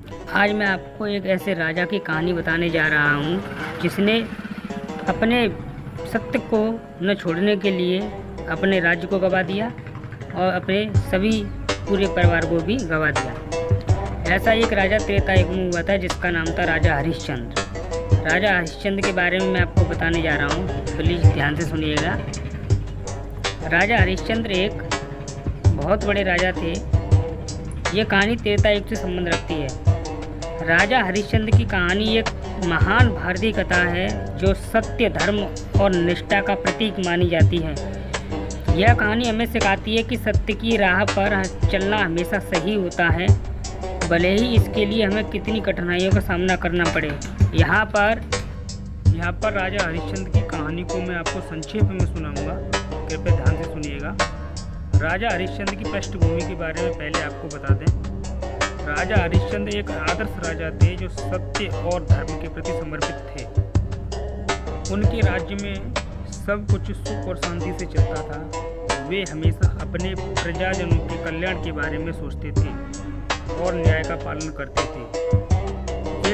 आज मैं आपको एक ऐसे राजा की कहानी बताने जा रहा हूँ जिसने अपने सत्य को न छोड़ने के लिए अपने राज्य को गंवा दिया और अपने सभी पूरे परिवार को भी गंवा दिया। ऐसा एक राजा त्रेता युग में हुआ था जिसका नाम था राजा हरिश्चंद्र। राजा हरिश्चंद्र के बारे में मैं आपको बताने जा रहा हूँ, प्लीज़ ध्यान से सुनिएगा। राजा हरिश्चंद्र एक बहुत बड़े राजा थे। ये कहानी त्रेता युग से संबंध रखती है। राजा हरिश्चंद्र की कहानी एक महान भारतीय कथा है जो सत्य, धर्म और निष्ठा का प्रतीक मानी जाती है। यह कहानी हमें सिखाती है कि सत्य की राह पर चलना हमेशा सही होता है, भले ही इसके लिए हमें कितनी कठिनाइयों का सामना करना पड़े। यहाँ पर राजा हरिश्चंद्र की कहानी को मैं आपको संक्षेप में सुनाऊंगा, कृपया ध्यान से सुनिएगा। राजा हरिश्चंद्र की पृष्ठभूमि के बारे में पहले आपको बता दें। राजा हरिश्चंद्र एक आदर्श राजा थे जो सत्य और धर्म के प्रति समर्पित थे। उनके राज्य में सब कुछ सुख और शांति से चलता था। वे हमेशा अपने प्रजाजनों के कल्याण के बारे में सोचते थे और न्याय का पालन करते थे।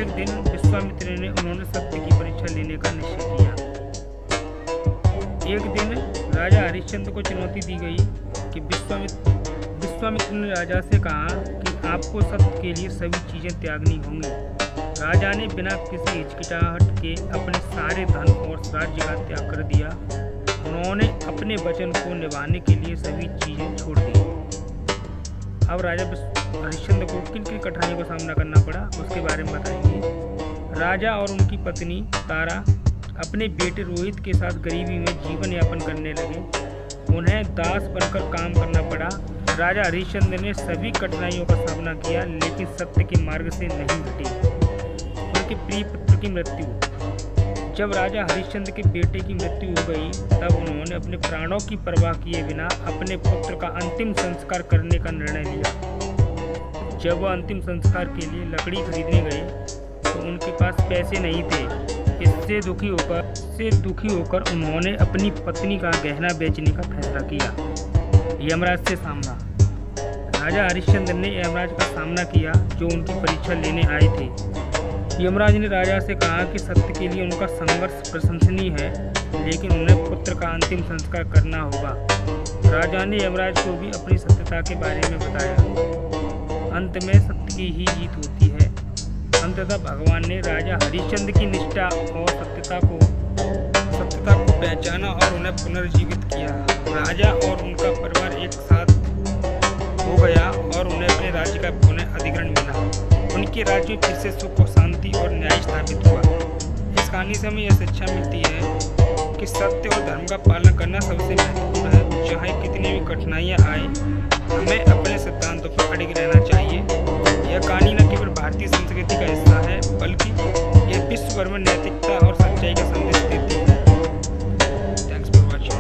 एक दिन विश्वामित्र ने उन्होंने सत्य की परीक्षा लेने का निश्चय किया। एक दिन राजा हरिश्चंद्र को चुनौती दी गई कि विश्वामित्र ने राजा से कहा कि आपको सत्य के लिए सभी चीज़ें त्यागनी होंगी। राजा ने बिना किसी हिचकिचाहट के अपने सारे धन और राज्य का त्याग कर दिया। उन्होंने अपने वचन को निभाने के लिए सभी चीज़ें छोड़ दी। अब राजा हरिश्चंद्र को किन किन कठिनाइयों का सामना करना पड़ा उसके बारे में बताएंगे। राजा और उनकी पत्नी तारा अपने बेटे रोहित के साथ गरीबी में जीवन यापन करने लगे। उन्हें दास बनकर काम करना पड़ा। राजा हरिश्चंद्र ने सभी कठिनाइयों का सामना किया लेकिन सत्य के मार्ग से नहीं हटे। उनके प्रिय पुत्र की मृत्यु। जब राजा हरिश्चंद्र के बेटे की मृत्यु हो गई तब उन्होंने अपने प्राणों की परवाह किए बिना अपने पुत्र का अंतिम संस्कार करने का निर्णय लिया। जब वह अंतिम संस्कार के लिए लकड़ी खरीदने गए तो उनके पास पैसे नहीं थे। इससे दुखी होकर उन्होंने अपनी पत्नी का गहना बेचने का फैसला किया। यमराज से सामना। राजा हरिश्चंद्र ने यमराज का सामना किया जो उनकी परीक्षा लेने आए थे। यमराज ने राजा से कहा कि सत्य के लिए उनका संघर्ष प्रशंसनीय है लेकिन उन्हें पुत्र का अंतिम संस्कार करना होगा। राजा ने यमराज को भी अपनी सत्यता के बारे में बताया। अंत में सत्य की ही जीत होती है। अंततः भगवान ने राजा हरिश्चंद्र की निष्ठा और सत्यता को पहचाना और उन्हें पुनर्जीवित किया। राजा और उनका परिवार एक साथ हो गया और उन्हें अपने राज्य का पुनः अधिग्रहण मिला। उनके राज्य में फिर से सुख और शांति और न्याय स्थापित हुआ। इस कहानी से हमें यह शिक्षा मिलती है कि सत्य और धर्म का पालन करना सबसे महत्वपूर्ण है। चाहे कितनी भी कठिनाइयाँ आए, हमें अपने सिद्धांतों पर अड़िग रहना चाहिए। यह कहानी न केवल भारतीय संस्कृति का हिस्सा है बल्कि यह विश्व भर में नैतिकता और